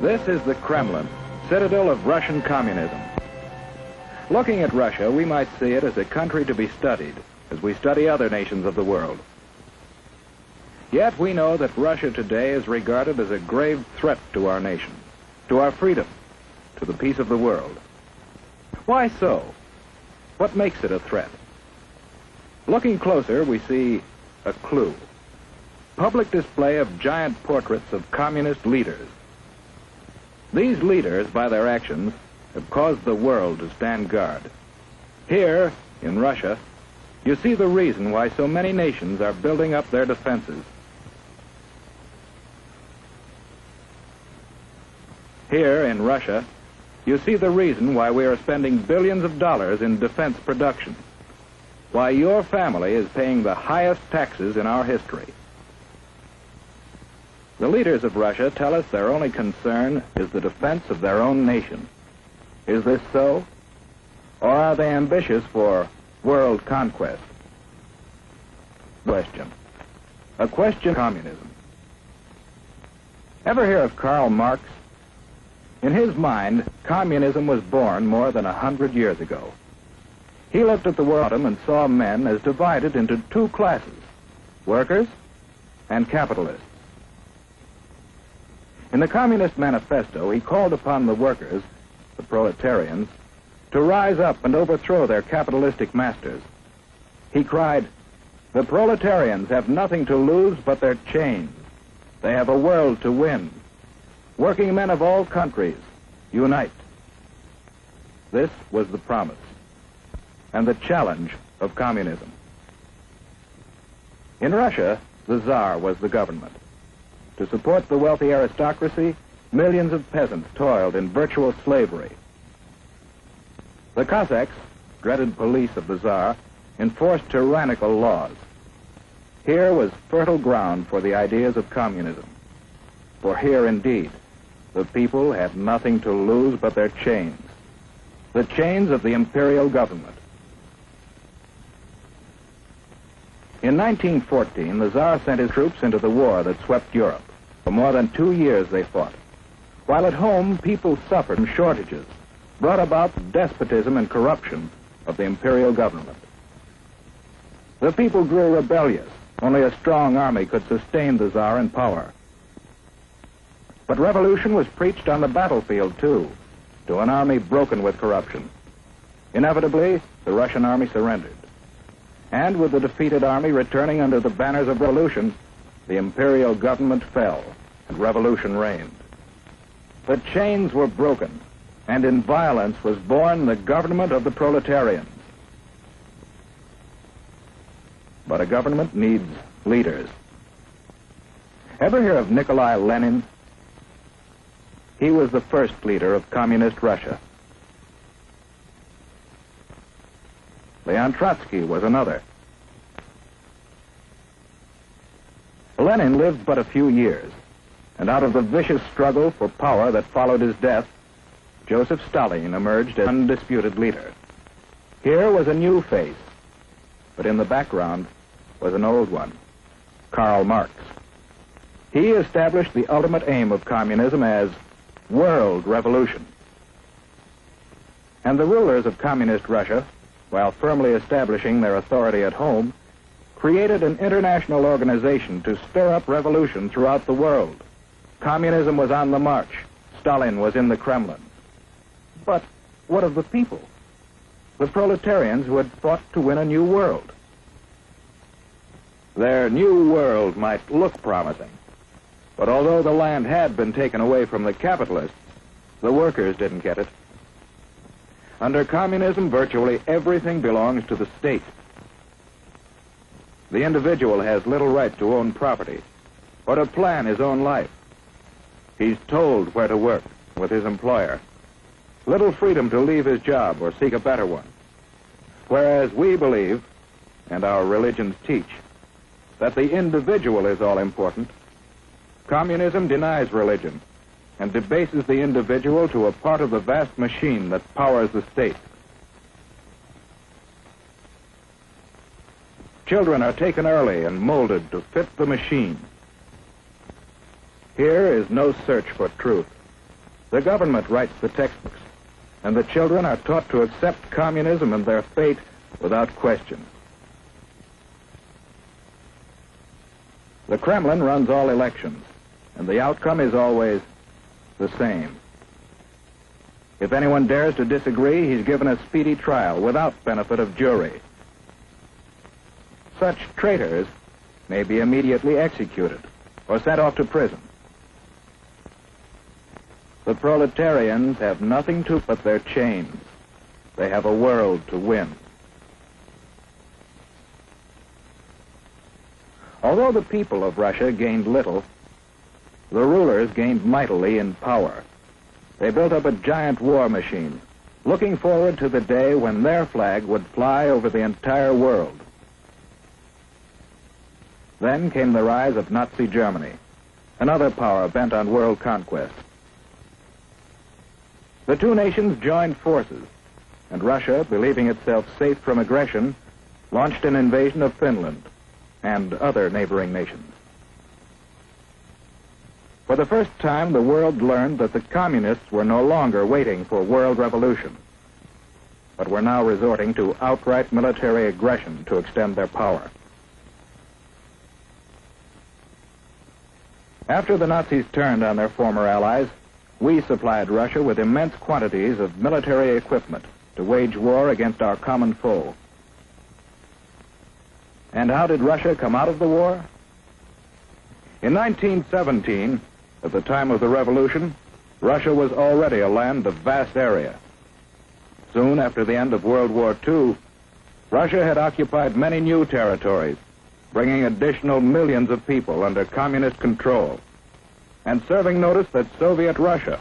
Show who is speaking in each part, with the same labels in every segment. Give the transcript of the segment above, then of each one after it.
Speaker 1: This is the Kremlin, citadel of Russian communism. Looking at Russia, we might see it as a country to be studied, as we study other nations of the world. Yet we know that Russia today is regarded as a grave threat to our nation, to our freedom, to the peace of the world. Why so? What makes it a threat? Looking closer, we see a clue. Public display of giant portraits of communist leaders. These leaders, by their actions, have caused the world to stand guard. Here, in Russia, you see the reason why so many nations are building up their defenses. Here, in Russia, you see the reason why we are spending billions of dollars in defense production, why your family is paying the highest taxes in our history. The leaders of Russia tell us their only concern is the defense of their own nation. Is this so? Or are they ambitious for world conquest? Question. A question of communism. Ever hear of Karl Marx? In his mind, communism was born more than 100 years ago. He looked at the world and saw men as divided into two classes, workers and capitalists. In the Communist Manifesto, he called upon the workers, the proletarians, to rise up and overthrow their capitalistic masters. He cried, "The proletarians have nothing to lose but their chains. They have a world to win. Working men of all countries, unite." This was the promise and the challenge of communism. In Russia, the Tsar was the government. To support the wealthy aristocracy, millions of peasants toiled in virtual slavery. The Cossacks, dreaded police of the Tsar, enforced tyrannical laws. Here was fertile ground for the ideas of communism. For here, indeed, the people had nothing to lose but their chains, the chains of the imperial government. In 1914, the Tsar sent his troops into the war that swept Europe. For more than 2 years they fought. While at home, people suffered from shortages, brought about the despotism and corruption of the imperial government. The people grew rebellious. Only a strong army could sustain the Tsar in power. But revolution was preached on the battlefield, too, to an army broken with corruption. Inevitably, the Russian army surrendered. And with the defeated army returning under the banners of revolution, the imperial government fell and revolution reigned. The chains were broken, and in violence was born the government of the proletarians. But a government needs leaders. Ever hear of Nikolai Lenin? He was the first leader of communist Russia. Leon Trotsky was another. Lenin lived but a few years, and out of the vicious struggle for power that followed his death, Joseph Stalin emerged as undisputed leader. Here was a new face, but in the background was an old one, Karl Marx. He established the ultimate aim of communism as world revolution. And the rulers of communist Russia, while firmly establishing their authority at home, created an international organization to stir up revolution throughout the world. Communism was on the march. Stalin was in the Kremlin. But what of the people? The proletarians who had fought to win a new world. Their new world might look promising, but although the land had been taken away from the capitalists, the workers didn't get it. Under communism, virtually everything belongs to the state. The individual has little right to own property or to plan his own life. He's told where to work with his employer. Little freedom to leave his job or seek a better one. Whereas we believe, and our religions teach, that the individual is all important, communism denies religion and debases the individual to a part of the vast machine that powers the state. Children are taken early and molded to fit the machine. Here is no search for truth. The government writes the textbooks, and the children are taught to accept communism and their fate without question. The Kremlin runs all elections, and the outcome is always the same. If anyone dares to disagree, he's given a speedy trial without benefit of jury. Such traitors may be immediately executed or sent off to prison. The proletarians have nothing to but their chains. They have a world to win. Although the people of Russia gained little, the rulers gained mightily in power. They built up a giant war machine, looking forward to the day when their flag would fly over the entire world. Then came the rise of Nazi Germany, another power bent on world conquest. The two nations joined forces, and Russia, believing itself safe from aggression, launched an invasion of Finland and other neighboring nations. For the first time, the world learned that the communists were no longer waiting for world revolution, but were now resorting to outright military aggression to extend their power. After the Nazis turned on their former allies, we supplied Russia with immense quantities of military equipment to wage war against our common foe. And how did Russia come out of the war? In 1917, at the time of the revolution, Russia was already a land of vast area. Soon after the end of World War II, Russia had occupied many new territories, bringing additional millions of people under communist control, and serving notice that Soviet Russia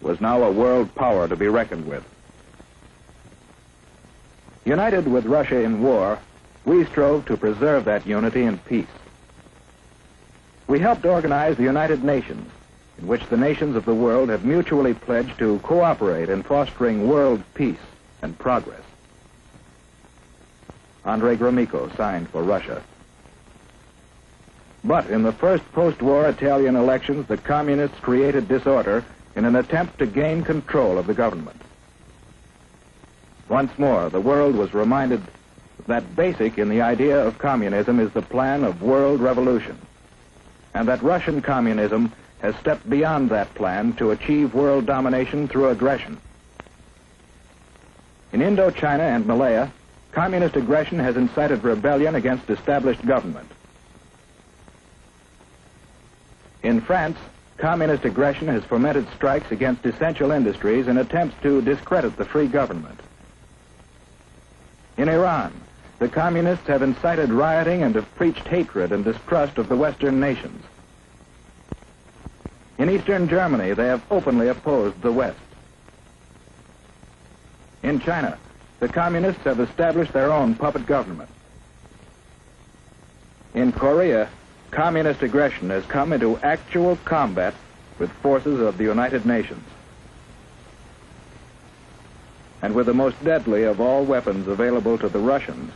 Speaker 1: was now a world power to be reckoned with. United with Russia in war, we strove to preserve that unity and peace. We helped organize the United Nations, in which the nations of the world have mutually pledged to cooperate in fostering world peace and progress. Andrei Gromyko signed for Russia. But in the first post-war Italian elections, the communists created disorder in an attempt to gain control of the government. Once more, the world was reminded that basic in the idea of communism is the plan of world revolution, and that Russian communism has stepped beyond that plan to achieve world domination through aggression. In Indochina and Malaya, communist aggression has incited rebellion against established government. In France, communist aggression has fomented strikes against essential industries in attempts to discredit the free government. In Iran, the communists have incited rioting and have preached hatred and distrust of the Western nations. In Eastern Germany, they have openly opposed the West. In China, the communists have established their own puppet government. In Korea, communist aggression has come into actual combat with forces of the United Nations. And with the most deadly of all weapons available to the Russians,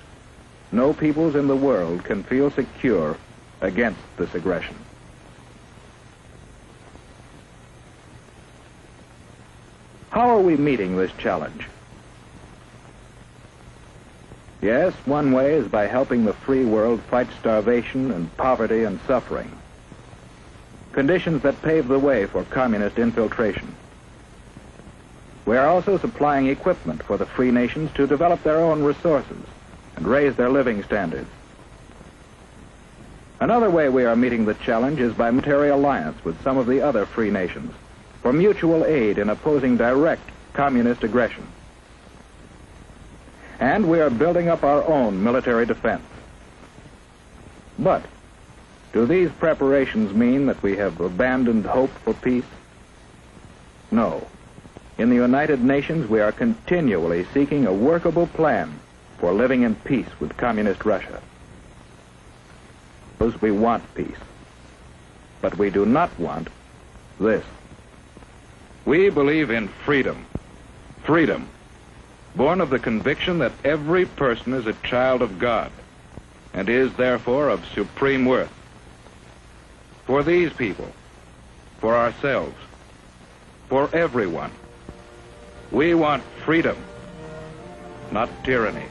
Speaker 1: no peoples in the world can feel secure against this aggression. How are we meeting this challenge? Yes, one way is by helping the free world fight starvation and poverty and suffering, conditions that pave the way for communist infiltration. We are also supplying equipment for the free nations to develop their own resources and raise their living standards. Another way we are meeting the challenge is by military alliance with some of the other free nations for mutual aid in opposing direct communist aggression. And we are building up our own military defense. But do these preparations mean that we have abandoned hope for peace? No. In the United Nations, we are continually seeking a workable plan for living in peace with communist Russia. We want peace. But we do not want this. We believe in freedom. Freedom, born of the conviction that every person is a child of God and is therefore of supreme worth. For these people, for ourselves, for everyone, we want freedom, not tyranny.